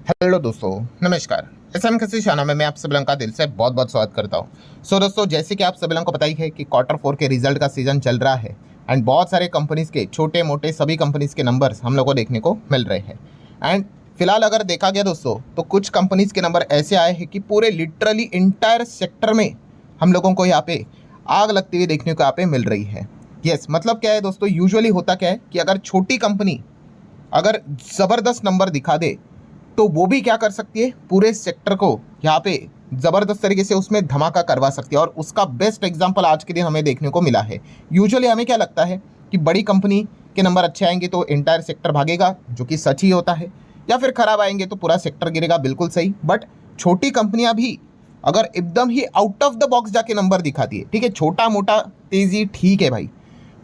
Hello दोस्तों, नमस्कार। SM किसी शाना में मैं आप सभी लोगों का दिल से बहुत बहुत स्वागत करता हूं। दोस्तों, जैसे कि आप सभी लोगों को पता ही है कि क्वार्टर 4 के रिजल्ट का सीजन चल रहा है एंड बहुत सारे कंपनीज के छोटे मोटे सभी कंपनीज के नंबर्स हम लोग को देखने को मिल रहे हैं। एंड फिलहाल अगर देखा गया दोस्तों, तो कुछ कंपनीज के नंबर ऐसे आए हैं कि पूरे लिटरली इंटायर सेक्टर में हम लोगों को यहाँ पे आग लगती हुई देखने को यहाँ पे मिल रही है। यस, मतलब क्या है दोस्तों, यूजुअली होता क्या है कि अगर छोटी कंपनी अगर ज़बरदस्त नंबर दिखा दे तो वो भी क्या कर सकती है, पूरे सेक्टर को यहाँ पे ज़बरदस्त तरीके से उसमें धमाका करवा सकती है। और उसका बेस्ट एग्जांपल आज के दिन हमें देखने को मिला है। यूजुअली हमें क्या लगता है कि बड़ी कंपनी के नंबर अच्छे आएंगे तो एंटायर सेक्टर भागेगा, जो कि सच ही होता है, या फिर खराब आएंगे तो पूरा सेक्टर गिरेगा, बिल्कुल सही। बट छोटी कंपनियां भी अगर एकदम ही आउट ऑफ द बॉक्स जाके नंबर दिखाती है, ठीक है, छोटा मोटा तेजी ठीक है भाई,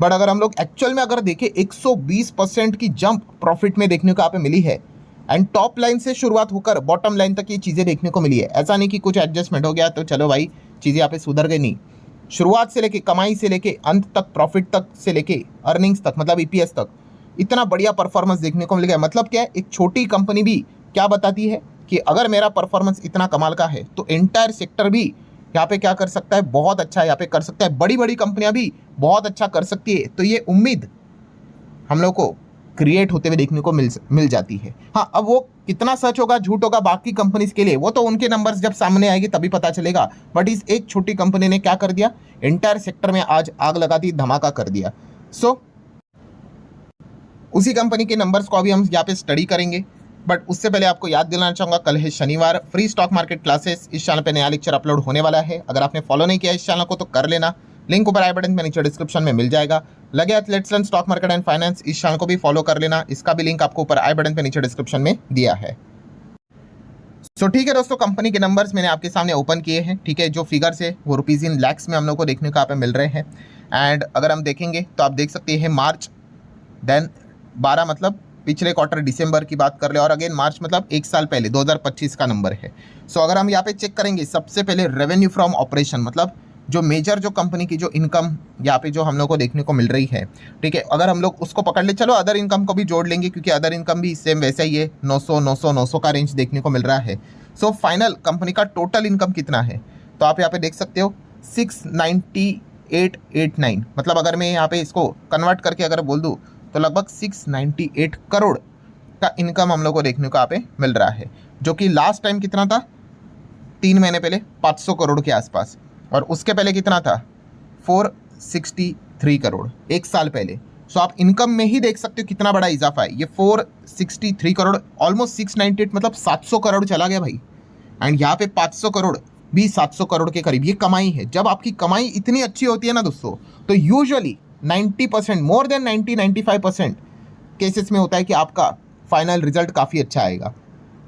बट अगर हम लोग एक्चुअल में अगर देखें 120% की जंप प्रॉफिट में देखने को यहाँ पे मिली है। एंड टॉप लाइन से शुरुआत होकर बॉटम लाइन तक ये चीज़ें देखने को मिली है। ऐसा नहीं कि कुछ एडजस्टमेंट हो गया तो चलो भाई चीज़ें यहाँ पे सुधर गई, नहीं। शुरुआत से लेके कमाई से लेके अंत तक, प्रॉफिट तक से लेके अर्निंग्स तक, मतलब ईपीएस तक इतना बढ़िया परफॉर्मेंस देखने को मिल गया। मतलब क्या है, एक छोटी कंपनी भी क्या बताती है कि अगर मेरा परफॉर्मेंस इतना कमाल का है तो एंटायर सेक्टर भी यहाँ पे क्या कर सकता है, बहुत अच्छा यहाँ पे कर सकता है। बड़ी बड़ी कंपनियां भी बहुत अच्छा कर सकती है। तो ये उम्मीद हम लोग को क्रिएट होते हुए देखने को मिल जाती है। हाँ, अब वो कितना सच होगा झूठ होगा बाकी कंपनीज के लिए, वो तो उनके नंबर्स जब सामने आएंगे तभी पता चलेगा। बट इस एक छोटी कंपनी ने क्या कर दिया, एंटायर सेक्टर में आज आग लगा दी, धमाका कर दिया। उसी कंपनी के नंबर्स को अभी हम यहाँ पे स्टडी करेंगे। बट उससे पहले आपको याद दिलाना चाहूँगा, कल है शनिवार, फ्री स्टॉक मार्केट क्लासेस इस चैनल पे नया लेक्चर अपलोड होने वाला है। अगर आपने फॉलो नहीं किया इस चैनल को तो कर लेना, लिंक ऊपर आई बटन में नीचे डिस्क्रिप्शन में मिल जाएगा। लगे हाथ let's learn stock market and finance, इस चैनल को भी फॉलो कर लेना, इसका भी लिंक आपको ऊपर आई बटन पे नीचे डिस्क्रिप्शन में दिया है। ठीक है दोस्तों, कंपनी के नंबर्स मैंने आपके सामने ओपन किए हैं। ठीक है, जो फिगर्स है वो रुपीज़ इन लैक्स में हम लोग को देखने को यहाँ पे मिल रहे हैं। एंड अगर हम देखेंगे तो आप देख सकते हैं मार्च देन 12, मतलब पिछले क्वार्टर दिसंबर की बात कर ले, और अगेन मार्च मतलब एक साल पहले 2025 का नंबर है। अगर हम यहाँ पे चेक करेंगे, सबसे पहले रेवेन्यू फ्रॉम ऑपरेशन, मतलब जो मेजर जो कंपनी की जो इनकम यहाँ पे जो हम लोग को देखने को मिल रही है, ठीक है, अगर हम लोग उसको पकड़ ले, चलो अदर इनकम को भी जोड़ लेंगे क्योंकि अदर इनकम भी सेम वैसा ही है, 900 का रेंज देखने को मिल रहा है। फाइनल कंपनी का टोटल इनकम कितना है, तो आप यहाँ पे देख सकते हो 69889, मतलब अगर मैं यहाँ पे इसको कन्वर्ट करके अगर बोल दूँ तो लगभग 698 करोड़ का इनकम हम लोग को देखने को यहाँ पे मिल रहा है, जो कि लास्ट टाइम कितना था, 3 महीने पहले 500 करोड़ के आसपास, और उसके पहले कितना था, 463 करोड़ एक साल पहले। आप इनकम में ही देख सकते हो कितना बड़ा इजाफा है। ये 463 करोड़ ऑलमोस्ट 698, मतलब 700 करोड़ चला गया भाई। एंड यहाँ पे 500 करोड़ भी 700 करोड़ के करीब ये कमाई है। जब आपकी कमाई इतनी अच्छी होती है ना दोस्तों, तो यूजुअली 90%, मोर देन 95% केसेस में होता है कि आपका फाइनल रिजल्ट काफ़ी अच्छा आएगा।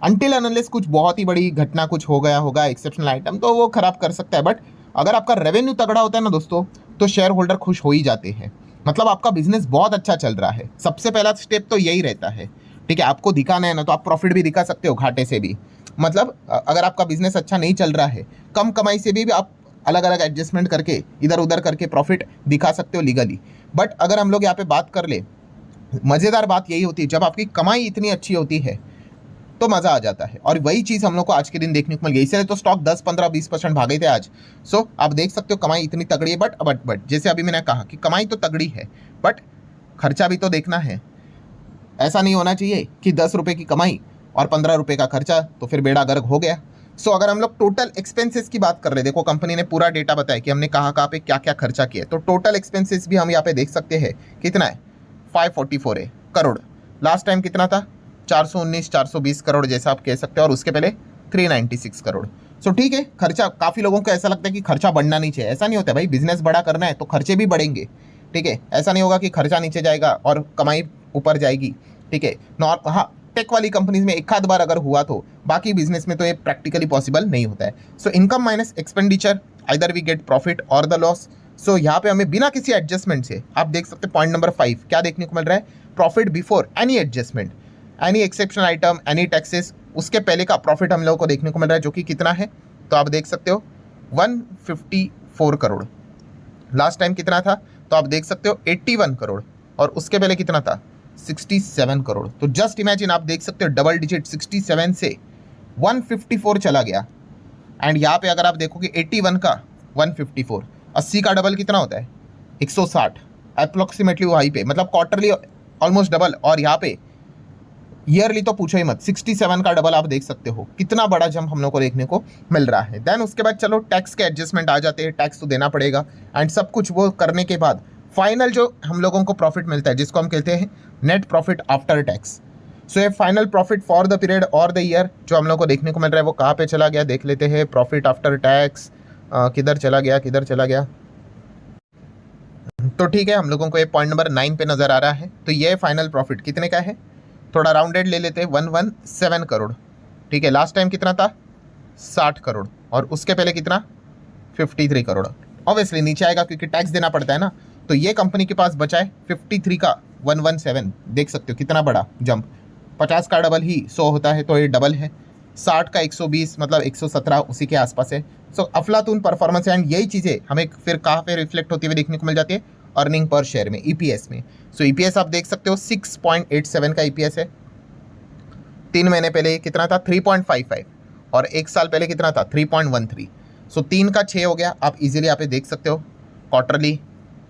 अनटिल अनलेस कुछ बहुत ही बड़ी घटना कुछ हो गया होगा, एक्सेप्शनल आइटम, तो वो खराब कर सकता है। बट अगर आपका रेवेन्यू तगड़ा होता है ना दोस्तों, तो शेयर होल्डर खुश हो ही जाते हैं, मतलब आपका बिजनेस बहुत अच्छा चल रहा है। सबसे पहला स्टेप तो यही रहता है। ठीक है, आपको दिखाना है ना, तो आप प्रॉफिट भी दिखा सकते हो घाटे से भी, मतलब अगर आपका बिजनेस अच्छा नहीं चल रहा है, कम कमाई से भी आप अलग अलग एडजस्टमेंट करके इधर उधर करके प्रॉफिट दिखा सकते हो लीगली। बट अगर हम लोग यहाँ पे बात कर ले, मज़ेदार बात यही होती है जब आपकी कमाई इतनी अच्छी होती है तो मज़ा आ जाता है। और वही चीज़ हम लोग को आज के दिन देखने को मिल गई, इसलिए तो स्टॉक 10-15-20% भागे थे आज। आप देख सकते हो कमाई इतनी तगड़ी है। बट जैसे अभी मैंने कहा कि कमाई तो तगड़ी है, बट खर्चा भी तो देखना है। ऐसा नहीं होना चाहिए कि 10 रुपये की कमाई और 15 रुपये का खर्चा, तो फिर बेड़ा गर्क हो गया। अगर हम लोग टोटल एक्सपेंसेस की बात कर रहे हैं, देखो कंपनी ने पूरा डेटा बताया कि हमने कहाँ पे क्या क्या खर्चा किया, तो टोटल एक्सपेंसेस भी हम यहाँ पे देख सकते हैं कितना है, 544 है करोड़। लास्ट टाइम कितना था, 419 420 करोड़ जैसा आप कह सकते हो, और उसके पहले 396 करोड़। ठीक है, खर्चा, काफ़ी लोगों को ऐसा लगता है कि खर्चा बढ़ना नहीं चाहिए। ऐसा नहीं होता भाई, बिजनेस बड़ा करना है तो खर्चे भी बढ़ेंगे। ठीक है, ऐसा नहीं होगा कि खर्चा नीचे जाएगा और कमाई ऊपर जाएगी। ठीक है, हाँ, टेक वाली कंपनीज में एक आध बार अगर हुआ तो, बाकी बिजनेस में तो ये प्रैक्टिकली पॉसिबल नहीं होता है। Income minus expenditure, either we get profit और द लॉस। यहाँ पे हमें बिना किसी एडजस्टमेंट से, आप देख सकते हैं पॉइंट नंबर 5 क्या देखने को मिल रहा है, profit before any adjustment, any exceptional item, any taxes, उसके पहले का प्रॉफिट हम लोगों को देखने को मिल रहा है, जो कि कितना है, तो आप देख सकते हो 154 करोड़। लास्ट टाइम कितना था, तो आप देख सकते हो 81 करोड़, और उसके पहले कितना था, 67 करोड़। तो जस्ट इमेजिन, आप देख सकते हो डबल डिजिट 67 से 154 चला गया। एंड यहाँ पे अगर आप देखोगे 81 का 154, 80 का डबल कितना होता है 160, अप्रोक्सीमेटली वहीं पे, मतलब क्वार्टरली ऑलमोस्ट डबल। और यहाँ पे ईयरली तो पूछो ही मत, 67 का डबल आप देख सकते हो, कितना बड़ा जंप हम लोग को देखने को मिल रहा है। देन उसके बाद चलो टैक्स के एडजस्टमेंट आ जाते हैं, टैक्स तो देना पड़ेगा। एंड सब कुछ वो करने के बाद फाइनल जो हम लोगों को प्रॉफिट मिलता है, जिसको हम कहते हैं नेट प्रॉफिट आफ्टर टैक्स। सो ये final profit for the period और द ईयर जो हम लोग को देखने को मिल रहा है वो कहाँ पे चला गया देख लेते हैं। प्रॉफिट आफ्टर टैक्स किधर चला गया, किधर चला गया। तो ठीक है, हम लोगों को ये पॉइंट नंबर 9 पे नज़र आ रहा है। तो ये फाइनल प्रॉफिट कितने का है, थोड़ा राउंडेड ले लेते हैं, 117 करोड़। ठीक है, लास्ट टाइम कितना था 60 करोड़, और उसके पहले कितना 53 करोड़। ऑब्वियसली नीचे आएगा क्योंकि टैक्स देना पड़ता है ना। तो ये कंपनी के पास बचा है 53 का 117, देख सकते हो कितना बड़ा जंप। 50 का डबल ही 100 होता है, तो ये डबल है। 60 का 120 मतलब 117 उसी के आसपास है। सो अफलातून परफॉर्मेंस है। एंड यही चीज़ें हमें फिर कहाँ पे रिफ्लेक्ट होती हुई देखने को मिल जाती है, अर्निंग पर शेयर में, ईपीएस में। सो ईपीएस आप देख सकते हो 6.87 का ईपीएस है। 3 महीने पहले कितना था 3.55, और 1 साल पहले कितना था 3.13। सो 3 का 6 हो गया, आप इजीली यहाँ पे देख सकते हो, क्वार्टरली,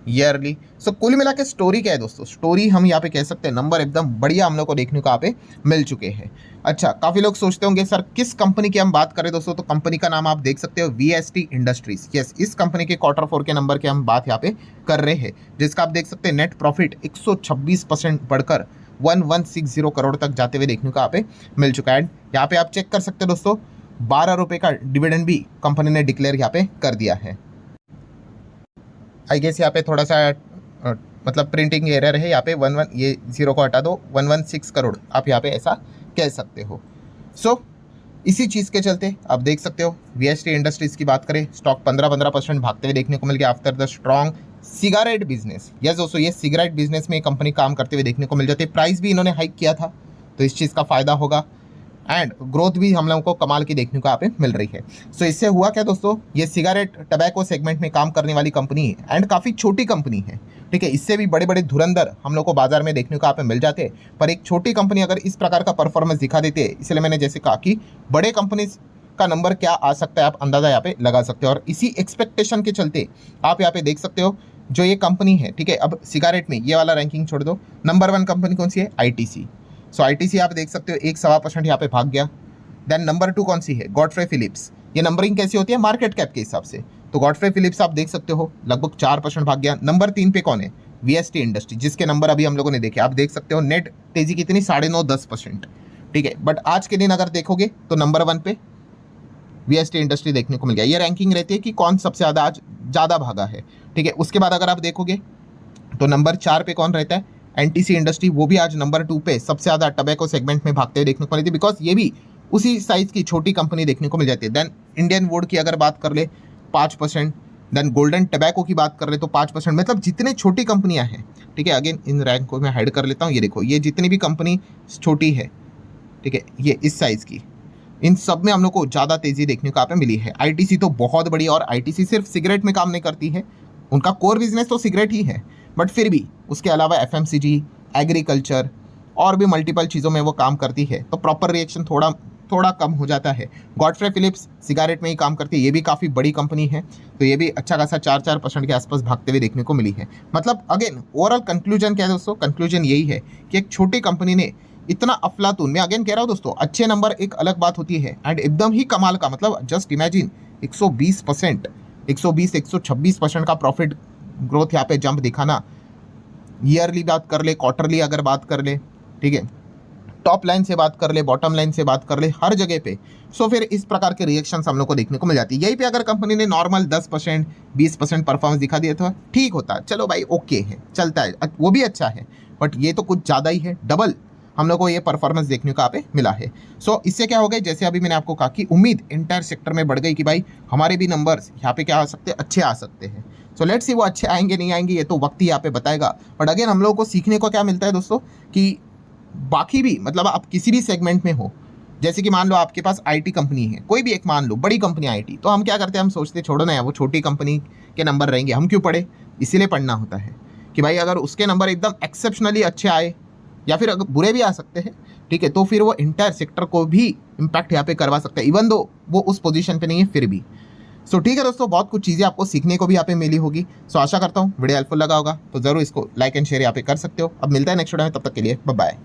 ईयरली। सो कुल मिला के स्टोरी क्या है दोस्तों, स्टोरी हम यहाँ पे कह सकते हैं नंबर एकदम बढ़िया हम लोग को देखने को यहाँ पे मिल चुके हैं। अच्छा, काफ़ी लोग सोचते होंगे सर किस कंपनी की हम बात करें दोस्तों, तो कंपनी का नाम आप देख सकते हो वीएसटी इंडस्ट्रीज। यस, इस कंपनी के Q4 के नंबर की हम बात यहाँ पे कर रहे हैं, जिसका आप देख सकते हैं नेट प्रॉफिट 126% बढ़कर 1160 करोड़ तक जाते हुए देखने को यहाँ पे मिल चुका है। यहाँ पे आप चेक कर सकते हो दोस्तों, 12 रुपये का डिविडेंड भी कंपनी ने डिक्लेयर यहाँ पे कर दिया है। आई गेस यहाँ पे थोड़ा सा मतलब प्रिंटिंग एरर है, यहाँ पे 11 ये 0 को हटा दो, 116 करोड़ आप यहाँ पे ऐसा कह सकते हो। सो इसी चीज़ के चलते आप देख सकते हो वीएसटी इंडस्ट्रीज़ की बात करें, स्टॉक 15% भागते हुए देखने को मिल गया after the strong cigarette business. Yes दोस्तों, ये सिगरेट बिजनेस में कंपनी काम करते हुए देखने को मिल जाती है। प्राइस भी इन्होंने हाइक किया था, तो इस चीज़ का फ़ायदा होगा। एंड ग्रोथ भी हम लोगों को कमाल की देखने को यहाँ पे मिल रही है। सो इससे हुआ क्या दोस्तों, ये सिगरेट टबैको सेगमेंट में काम करने वाली कंपनी है एंड काफ़ी छोटी कंपनी है। ठीक है, इससे भी बड़े बड़े धुरंधर हम लोग को बाजार में देखने को यहाँ पे मिल जाते हैं, पर एक छोटी कंपनी अगर इस प्रकार का परफॉर्मेंस दिखा देती है, इसलिए मैंने जैसे कहा कि बड़े कंपनी का नंबर क्या आ सकता है आप अंदाज़ा यहाँ पे लगा सकते हो। और इसी एक्सपेक्टेशन के चलते आप यहाँ पे देख सकते हो जो ये कंपनी है। ठीक है, अब सिगरेट में ये वाला रैंकिंग छोड़ दो, नंबर 1 कंपनी कौन सी है, आईटीसी। सो आईटीसी आप देख सकते हो 1.25% यहाँ पे भाग गया। देन नंबर 2 कौन सी है, गॉडफ्रे फिलिप्स। ये नंबरिंग कैसी होती है, मार्केट कैप के हिसाब से। तो गॉडफ्रे फिलिप्स आप देख सकते हो लगभग 4% भाग गया। नंबर 3 पे कौन है, वीएसटी इंडस्ट्री, जिसके नंबर अभी हम लोगों ने देखे। आप देख सकते हो नेट तेजी कितनी 9.5-10%। ठीक है, बट आज के दिन अगर देखोगे तो नंबर 1 पे वीएसटी इंडस्ट्री देखने को मिल गया। ये रैंकिंग रहती है कि कौन सबसे ज़्यादा आज ज़्यादा भागा है। ठीक है, उसके बाद अगर आप देखोगे तो नंबर 4 पे कौन रहता है, एनटीसी इंडस्ट्री। वो भी आज नंबर 2 पे सबसे ज़्यादा टबैको सेगमेंट में भागते हुए देखने को मिली थी, बिकॉज ये भी उसी साइज़ की छोटी कंपनी देखने को मिल जाती है। देन इंडियन वुड की अगर बात कर ले 5%, देन गोल्डन टबैको की बात कर ले तो 5%। मतलब जितने छोटी कंपनियां हैं, ठीक है, अगेन इन रैंक को मैं हाइड कर लेता हूँ। ये देखो, ये जितनी भी कंपनी छोटी है, ठीक है, ये इस साइज़ की, इन सब में हम लोग को ज़्यादा तेज़ी देखने को यहाँ पे मिली है। आईटीसी तो बहुत बड़ी, और आईटीसी सिर्फ सिगरेट में काम नहीं करती है, उनका कोर बिजनेस तो सिगरेट ही है, बट फिर भी उसके अलावा एफएमसीजी, एग्रीकल्चर और भी मल्टीपल चीज़ों में वो काम करती है। तो प्रॉपर रिएक्शन थोड़ा कम हो जाता है। गॉडफ्रे फिलिप्स सिगरेट में ही काम करती है, ये भी काफ़ी बड़ी कंपनी है, तो ये भी अच्छा खासा 4% के आसपास भागते हुए देखने को मिली है। मतलब अगेन ओवरऑल कंक्लूजन क्या है दोस्तों, कंक्लूजन यही है कि एक छोटी कंपनी ने इतना अफलातून, मैं अगेन कह रहा हूँ दोस्तों, अच्छे नंबर एक अलग बात होती है, एंड एकदम ही कमाल का, मतलब जस्ट इमेजिन 120%, 126% का प्रॉफिट ग्रोथ यहाँ पे जंप दिखाना। ईयरली बात कर ले, क्वार्टरली अगर बात कर ले, ठीक है, टॉप लाइन से बात कर ले, बॉटम लाइन से बात कर ले, हर जगह पे। सो फिर इस प्रकार के रिएक्शंस हम लोग को देखने को मिल जाती है। यही पे अगर कंपनी ने नॉर्मल 10%, 20% परफॉर्मेंस दिखा दिया तो ठीक होता, चलो भाई ओके है, चलता है, वो भी अच्छा है, बट ये तो कुछ ज़्यादा ही है, डबल हम लोग को ये परफॉर्मेंस देखने को यहाँ पे मिला है। सो इससे क्या हो गया, जैसे अभी मैंने आपको कहा कि उम्मीद इंटायर सेक्टर में बढ़ गई कि भाई हमारे भी नंबर्स यहाँ पे क्या आ सकते हैं, अच्छे आ सकते हैं। सो लेट्स सी वो अच्छे आएंगे नहीं आएंगे, ये तो वक्त ही यहाँ पे बताएगा। बट अगेन हम लोगों को सीखने को क्या मिलता है दोस्तों, कि बाकी भी, मतलब आप किसी भी सेगमेंट में हो, जैसे कि मान लो आपके पास आईटी कंपनी है, कोई भी एक मान लो बड़ी कंपनी आईटी, तो हम क्या करते हैं, हम सोचते छोड़ो ना यार, वो छोटी कंपनी के नंबर रहेंगे, हम क्यों पढ़े, इसीलिए पढ़ना होता है कि भाई अगर उसके नंबर एकदम एक्सेप्शनली अच्छे आए या फिर अगर बुरे भी आ सकते हैं, ठीक है, तो फिर वो इंटायर सेक्टर को भी इम्पैक्ट यहाँ पे करवा सकता है, इवन दो वो उस पोजीशन पे नहीं है फिर भी। सो ठीक है दोस्तों, बहुत कुछ चीज़ें आपको सीखने को भी यहाँ पे मिली होगी। सो आशा करता हूँ वीडियो हेल्पफुल लगा होगा, तो जरूर इसको लाइक एंड शेयर यहाँ पे कर सकते हो। अब मिलता है नेक्स्ट वीडियो में, तब तक के लिए बाय बाय।